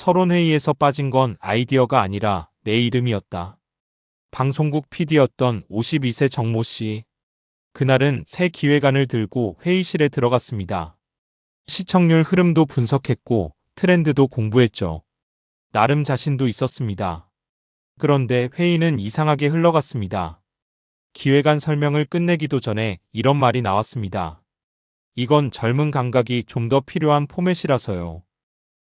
서론회의에서 빠진 건 아이디어가 아니라 내 이름이었다. 방송국 PD였던 52세 정모 씨. 그날은 새 기획안을 들고 회의실에 들어갔습니다. 시청률 흐름도 분석했고 트렌드도 공부했죠. 나름 자신도 있었습니다. 그런데 회의는 이상하게 흘러갔습니다. 기획안 설명을 끝내기도 전에 이런 말이 나왔습니다. 이건 젊은 감각이 좀 더 필요한 포맷이라서요.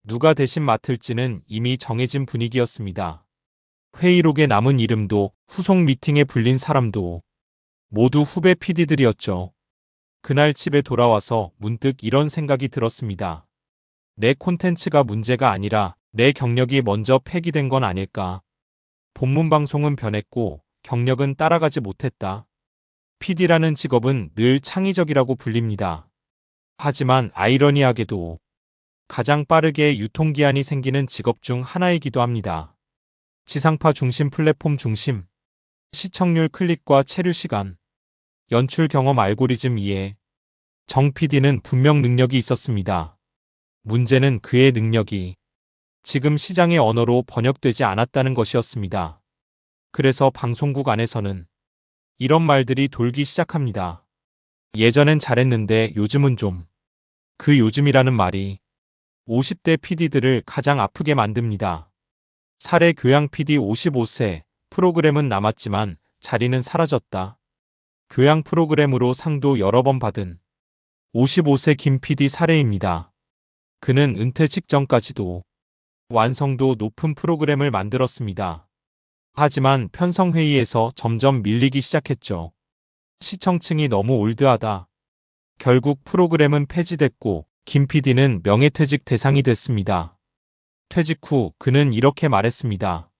누가 대신 맡을지는 이미 정해진 분위기였습니다. 회의록에 남은 이름도 후속 미팅에 불린 사람도 모두 후배 PD들이었죠. 그날 집에 돌아와서 문득 이런 생각이 들었습니다. 내 콘텐츠가 문제가 아니라 내 경력이 먼저 폐기된 건 아닐까. 본문 방송은 변했고 경력은 따라가지 못했다. PD라는 직업은 늘 창의적이라고 불립니다. 하지만 아이러니하게도 가장 빠르게 유통기한이 생기는 직업 중 하나이기도 합니다. 지상파 중심 플랫폼 중심, 시청률 클릭과 체류 시간, 연출 경험 알고리즘 이해. 정 PD는 분명 능력이 있었습니다. 문제는 그의 능력이 지금 시장의 언어로 번역되지 않았다는 것이었습니다. 그래서 방송국 안에서는 이런 말들이 돌기 시작합니다. 예전엔 잘했는데 요즘은 좀. 그 요즘이라는 말이 50대 PD들을 가장 아프게 만듭니다. 사례 교양 PD 55세, 프로그램은 남았지만 자리는 사라졌다. 교양 프로그램으로 상도 여러 번 받은 55세 김 PD 사례입니다. 그는 은퇴 직전까지도 완성도 높은 프로그램을 만들었습니다. 하지만 편성회의에서 점점 밀리기 시작했죠. 시청층이 너무 올드하다. 결국 프로그램은 폐지됐고 김 PD는 명예퇴직 대상이 됐습니다. 퇴직 후 그는 이렇게 말했습니다.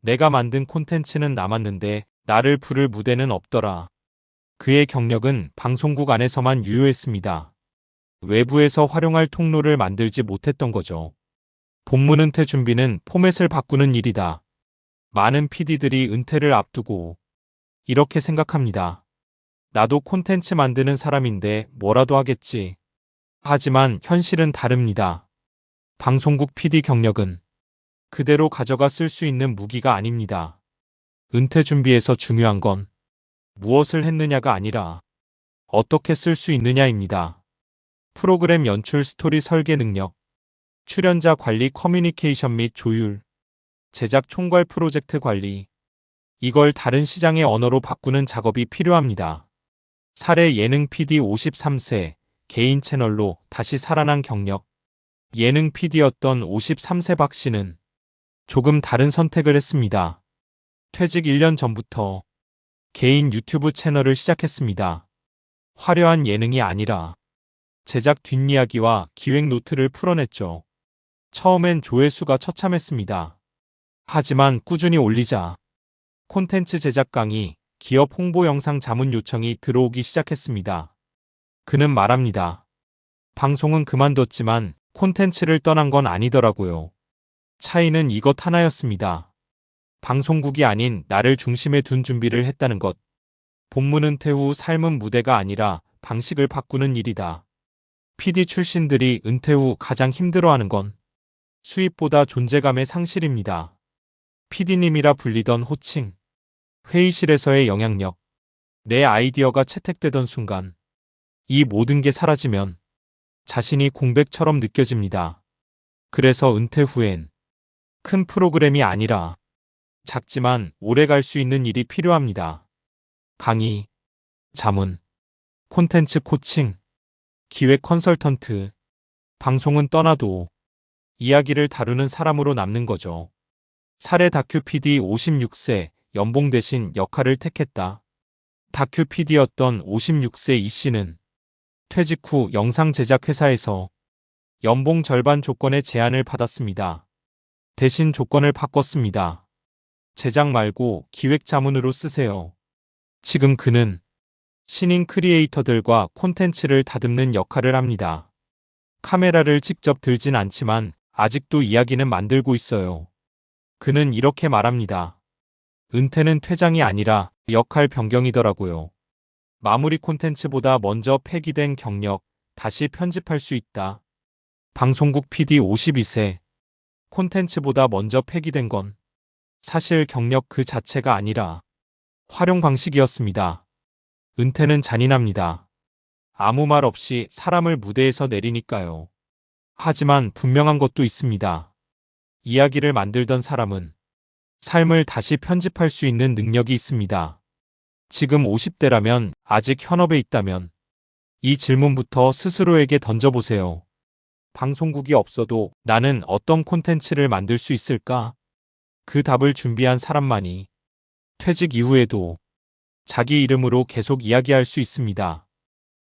내가 만든 콘텐츠는 남았는데 나를 부를 무대는 없더라. 그의 경력은 방송국 안에서만 유효했습니다. 외부에서 활용할 통로를 만들지 못했던 거죠. 본문 은퇴 준비는 포맷을 바꾸는 일이다. 많은 PD들이 은퇴를 앞두고 이렇게 생각합니다. 나도 콘텐츠 만드는 사람인데 뭐라도 하겠지. 하지만 현실은 다릅니다. 방송국 PD 경력은 그대로 가져가 쓸 수 있는 무기가 아닙니다. 은퇴 준비에서 중요한 건 무엇을 했느냐가 아니라 어떻게 쓸 수 있느냐입니다. 프로그램 연출 스토리 설계 능력, 출연자 관리 커뮤니케이션 및 조율, 제작 총괄 프로젝트 관리. 이걸 다른 시장의 언어로 바꾸는 작업이 필요합니다. 사례 예능 PD 53세, 개인 채널로 다시 살아난 경력. 예능 PD였던 53세 박 씨는 조금 다른 선택을 했습니다. 퇴직 1년 전부터 개인 유튜브 채널을 시작했습니다. 화려한 예능이 아니라 제작 뒷이야기와 기획 노트를 풀어냈죠. 처음엔 조회수가 처참했습니다. 하지만 꾸준히 올리자 콘텐츠 제작 강의, 기업 홍보 영상 자문 요청이 들어오기 시작했습니다. 그는 말합니다. 방송은 그만뒀지만 콘텐츠를 떠난 건 아니더라고요. 차이는 이것 하나였습니다. 방송국이 아닌 나를 중심에 둔 준비를 했다는 것. 본문 은퇴 후 삶은 무대가 아니라 방식을 바꾸는 일이다. PD 출신들이 은퇴 후 가장 힘들어하는 건 수입보다 존재감의 상실입니다. PD님이라 불리던 호칭, 회의실에서의 영향력, 내 아이디어가 채택되던 순간 이 모든 게 사라지면 자신이 공백처럼 느껴집니다. 그래서 은퇴 후엔 큰 프로그램이 아니라 작지만 오래 갈 수 있는 일이 필요합니다. 강의, 자문, 콘텐츠 코칭, 기획 컨설턴트, 방송은 떠나도 이야기를 다루는 사람으로 남는 거죠. 사례 다큐 PD 56세, 연봉 대신 역할을 택했다. 다큐 PD였던 56세 이 씨는 퇴직 후 영상 제작 회사에서 연봉 절반 조건의 제안을 받았습니다. 대신 조건을 바꿨습니다. 제작 말고 기획 자문으로 쓰세요. 지금 그는 신인 크리에이터들과 콘텐츠를 다듬는 역할을 합니다. 카메라를 직접 들진 않지만 아직도 이야기는 만들고 있어요. 그는 이렇게 말합니다. 은퇴는 퇴장이 아니라 역할 변경이더라고요. 마무리 콘텐츠보다 먼저 폐기된 경력, 다시 편집할 수 있다. 방송국 PD 52세. 콘텐츠보다 먼저 폐기된 건 사실 경력 그 자체가 아니라 활용 방식이었습니다. 은퇴는 잔인합니다. 아무 말 없이 사람을 무대에서 내리니까요. 하지만 분명한 것도 있습니다. 이야기를 만들던 사람은 삶을 다시 편집할 수 있는 능력이 있습니다. 지금 50대라면, 아직 현업에 있다면 이 질문부터 스스로에게 던져보세요. 방송국이 없어도 나는 어떤 콘텐츠를 만들 수 있을까? 그 답을 준비한 사람만이 퇴직 이후에도 자기 이름으로 계속 이야기할 수 있습니다.